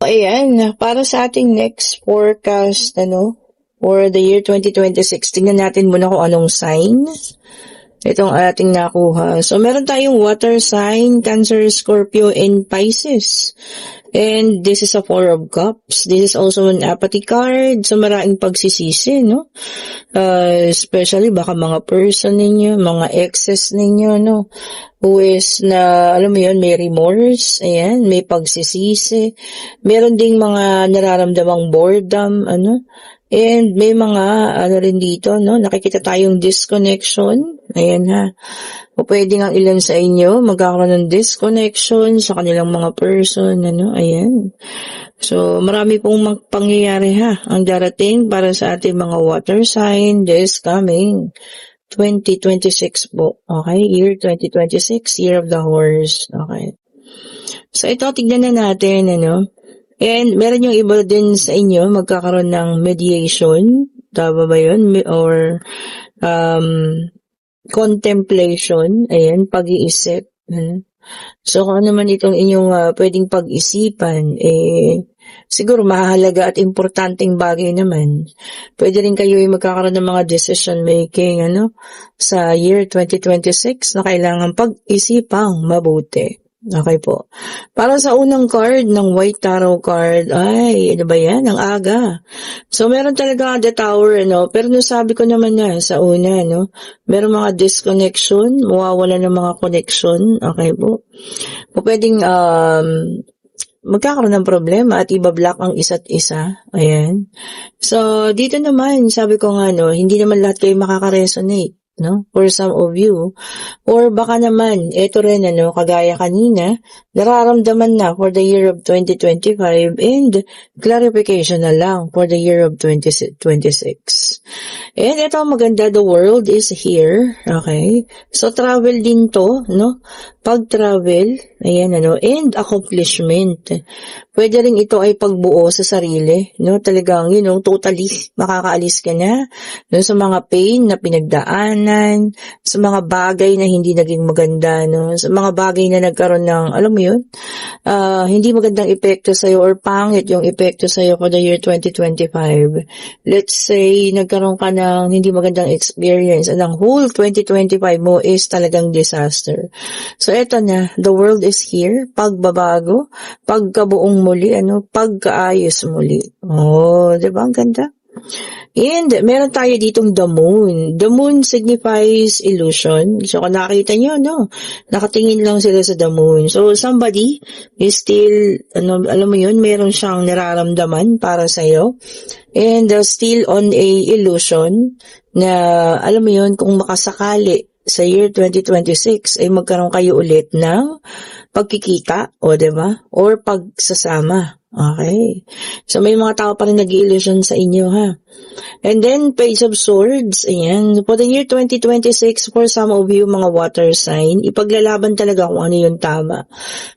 Ayan, para sa ating next forecast, for the year 2026, tingnan natin muna kung anong sign itong ating nakuha. So, meron tayong water sign, Cancer, Scorpio, and Pisces. And this is a Four of Cups. This is also an apathy card. So, maraming pagsisisi, no? Especially baka mga person ninyo, mga exes ninyo, no? Who is na, alam mo yun, may remorse, ayan, may pagsisisi. Meron ding mga nararamdamang boredom, and may mga, rin dito, no? Nakikita tayong disconnection. Ayan ha. O pwede nga ilan sa inyo magkakaroon ng disconnection sa kanilang mga person, ayan. So, marami pong pangyayari ha, ang darating para sa ating mga water sign this coming 2026 po. Okay, year 2026, year of the horse. Okay. So, ito, tignan na natin, And meron yung iba din sa inyo magkakaroon ng mediation. Tama ba yun? Or, contemplation, ayan, pag-iisip. So, kung ano man itong inyong pwedeng pag-isipan, siguro mahalaga at importanteng bagay naman. Pwede rin kayo magkakaroon ng mga decision making, sa year 2026 na kailangan pag-isipang mabuti. Okay po. Para sa unang card ng White Tarot card, ay, ano ba yan? Ang aga. So, meron talaga the tower, pero nung sabi ko naman na sa una, meron mga disconnection, mawawala ng mga connection. Okay po. O pwedeng, magkakaroon ng problema at iba-block ang isa't isa. Ayan. So, dito naman, sabi ko nga, hindi naman lahat kayo makaka-resonate. For some of you. Or baka naman, ito rin, kagaya kanina, nararamdaman na for the year of 2025 and clarification na lang for the year of 2026. And ito, maganda, the world is here. Okay? So, travel din to, Pag-travel, ayan, and accomplishment. Pwede rin ito ay pagbuo sa sarili, Talagang, totally makakaalis ka na, sa mga pain na pinagdaanan, sa mga bagay na hindi naging maganda, sa mga bagay na nagkaroon ng, alam mo yun, hindi magandang epekto sa'yo or pangit yung epekto sa'yo for the year 2025. Let's say, nagkaroon ka ng hindi magandang experience and ang whole 2025 mo is talagang disaster. So, eto na, the world is here, pagbabago, pagkabuong muli, pagkaayos muli. Oh, diba? Ang ganda. And meron tayo ditong the moon. The moon signifies illusion. So, kung nakita nyo, nakatingin lang sila sa the moon. So, somebody is still, alam mo yun, meron siyang nararamdaman para sa'yo. And still on a illusion na, alam mo yun, kung makasakali sa year 2026 ay magkaroon kayo ulit ng pagkikita, diba? Or pagsasama. Okay. So, may mga tao pa rin nag-i-illusion sa inyo, ha? And then, Page of Swords, ayan. For the year 2026, for some of you, mga water sign, ipaglalaban talaga kung ano yung tama.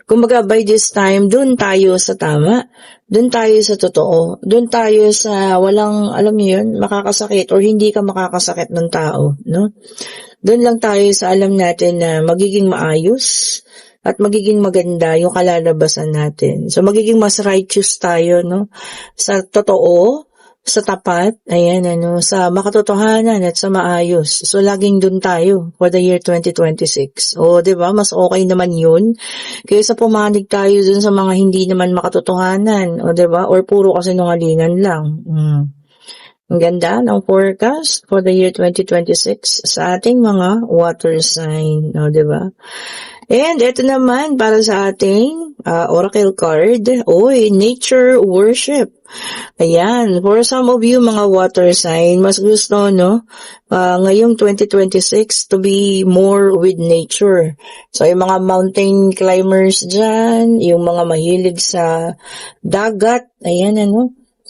Kumbaga, by this time, dun tayo sa tama. Dun tayo sa totoo. Dun tayo sa walang, alam niyo yun, makakasakit or hindi ka makakasakit ng tao, Dun lang tayo sa alam natin na magiging maayos at magiging maganda yung kalalabasan natin. So, magiging mas righteous tayo, sa totoo, sa tapat, ayan, sa makatotohanan at sa maayos. So, laging dun tayo for the year 2026. O, diba? Mas okay naman yun. Kaysa pumanig tayo dun sa mga hindi naman makatotohanan. O, diba? Or puro kasinungalingan lang. Ang ganda ng forecast for the year 2026 sa ating mga water sign. O, diba? And ito naman para sa ating oracle card. Nature worship. Ayan, for some of you mga water sign, mas gusto, ngayong 2026 to be more with nature. So, yung mga mountain climbers dyan, yung mga mahilig sa dagat, ayan,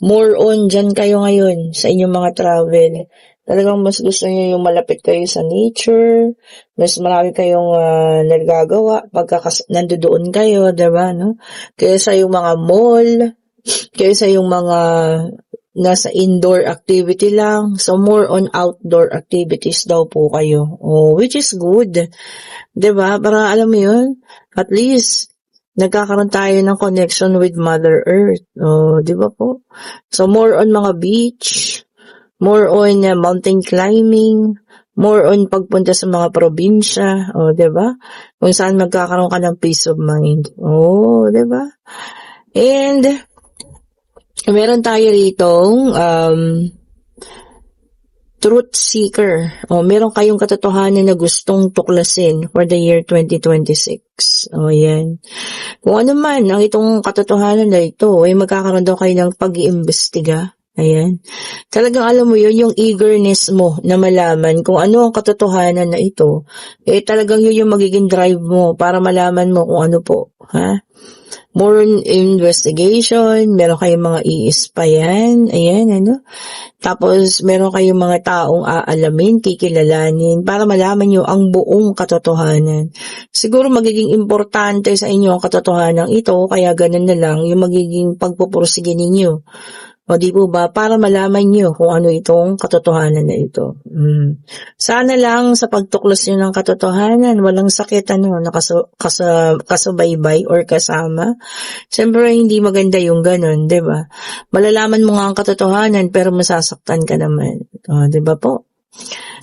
more on dyan kayo ngayon sa inyong mga travel. Talagang mas gusto niyo yung malapit kayo sa nature, mas marami kayong nagagawa pagka nandoon kayo, diba, Kaysa yung mga mall, kaysa yung mga nasa indoor activity lang. So, more on outdoor activities daw po kayo. Which is good. Diba? Para alam mo yun, at least, nagkakaroon tayo ng connection with Mother Earth. Oh, di ba po? So, more on mga beach, more on mountain climbing, more on pagpunta sa mga probinsya, oh, 'di ba? Kung saan magkakaroon ka ng peace of mind. Oh, 'di ba? And meron tayo ritong truth seeker. O, meron kayong katotohanan na gustong tuklasin for the year 2026. O, yan. Kung ano man ang itong katotohanan na ito, ay magkakaroon daw kayo ng pag-iimbestiga. Ayan. Talagang alam mo yun, yung eagerness mo na malaman kung ano ang katotohanan na ito, eh talagang yun yung magiging drive mo para malaman mo kung ano po. Ha? More investigation, meron kayong mga i-spyan, ayan, ano. Tapos, meron kayong mga taong aalamin, kikilalanin, para malaman nyo ang buong katotohanan. Siguro magiging importante sa inyo ang katotohanan ito, kaya ganun na lang yung magiging pagpupursige ninyo. O di po ba, para malaman nyo kung ano itong katotohanan na ito. Sana lang sa pagtuklas nyo ng katotohanan, walang sakit kasubaybay or kasama. Siyempre, hindi maganda yung ganun, di ba? Malalaman mo nga ang katotohanan, pero masasaktan ka naman. O, di ba po?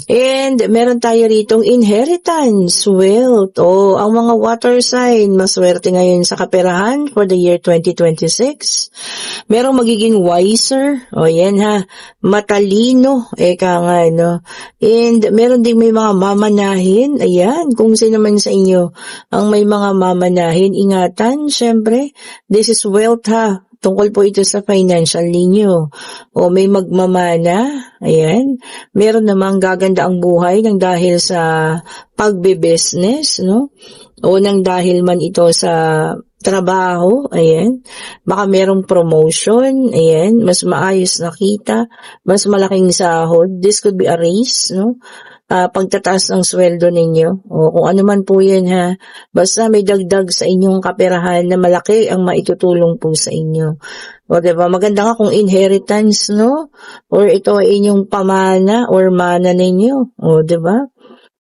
And meron tayo ritong inheritance, wealth. O, ang mga water sign, maswerte ngayon sa kaperahan for the year 2026. Merong magiging wiser. O, yan ha. Matalino. Eka nga, no? And meron din may mga mamanahin. Ayan, kung sino man sa inyo ang may mga mamanahin, ingatan, syempre. This is wealth ha. Tungkol po ito sa financial ninyo. O may magmamana, ayan. Meron namang gaganda ang buhay ng dahil sa pagbe-business, no? O nang dahil man ito sa trabaho, ayan. Baka merong promotion, ayan. Mas maayos na kita, mas malaking sahod. This could be a raise, no? Pagtataas ng sweldo ninyo o kung ano man po yan ha, basta may dagdag sa inyong kaperahan na malaki ang maitutulong po sa inyo. O diba, maganda nga kung inheritance, no? Or ito ay inyong pamana or mana ninyo. O diba?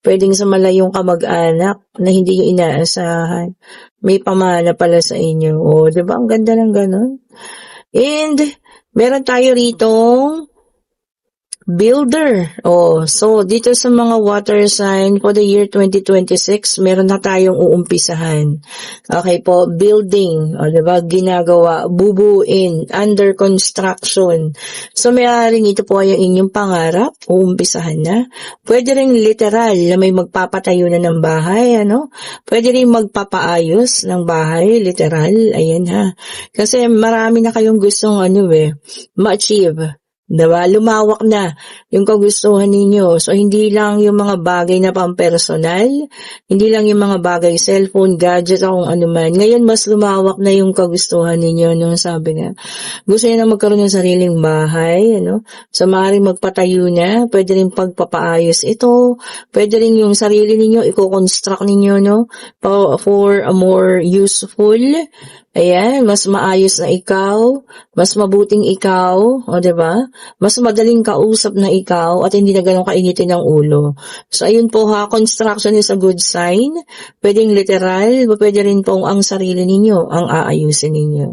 Pwedeng sa malayong kamag-anak na hindi yung inaasahan. May pamana pala sa inyo. O diba, ang ganda ng ganun. And meron tayo ritong builder. Oh, so dito sa mga water sign for the year 2026, meron na tayong uumpisahan. Okay po, building, o diba, ginagawa, bubuin, under construction. So maaaring ito po ay ang inyong pangarap, uumpisahan na. Pwede rin literal na may magpapatayo na ng bahay, ano? Pwede rin magpapaayos ng bahay, literal, ayan ha. Kasi marami na kayong gustong ma-achieve. Diba? Lumawak na yung kagustuhan ninyo. So, hindi lang yung mga bagay na pampersonal, hindi lang yung mga bagay, cellphone, gadget, o kung ano man. Ngayon, mas lumawak na yung kagustuhan ninyo. Nung sabi nga, gusto nyo na magkaroon ng sariling bahay, ano? So, maaaring magpatayo na, pwede rin pagpapaayos ito, pwede rin yung sarili ninyo, i-construct ninyo, no? For a more useful, ayan, mas maayos na ikaw, mas mabuting ikaw, o diba? Mas madaling kausap na ikaw at hindi na ganun kainitin ng ulo. So, ayun po ha, construction is a good sign. Pwedeng literal, pwede rin pong ang sarili ninyo ang aayusin ninyo.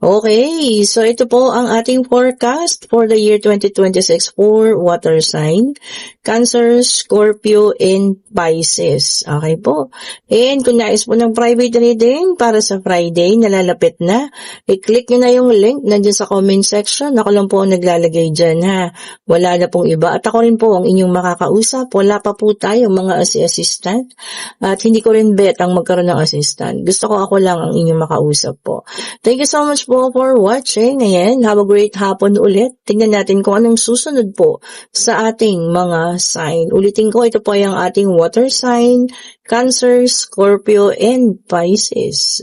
Okay, so ito po ang ating forecast for the year 2026 for water sign, Cancer, Scorpio, and Pisces. Okay po. And kung nais po ng private reading para sa Friday, nalalapit na, i-click nyo na yung link nandiyan sa comment section. Ako lang po ang naglalagay dyan ha. Wala na pong iba. At ako rin po ang inyong makakausap. Wala pa po tayong mga assistant. At hindi ko rin bet ang magkaroon ng assistant. Gusto ko ako lang ang inyong makausap po. Thank you so much po for watching. Ayan, have a great hapon ulit. Tingnan natin kung anong susunod po sa ating mga sign. Ulitin ko, ito po ay ang ating water sign, Cancer, Scorpio, and Pisces.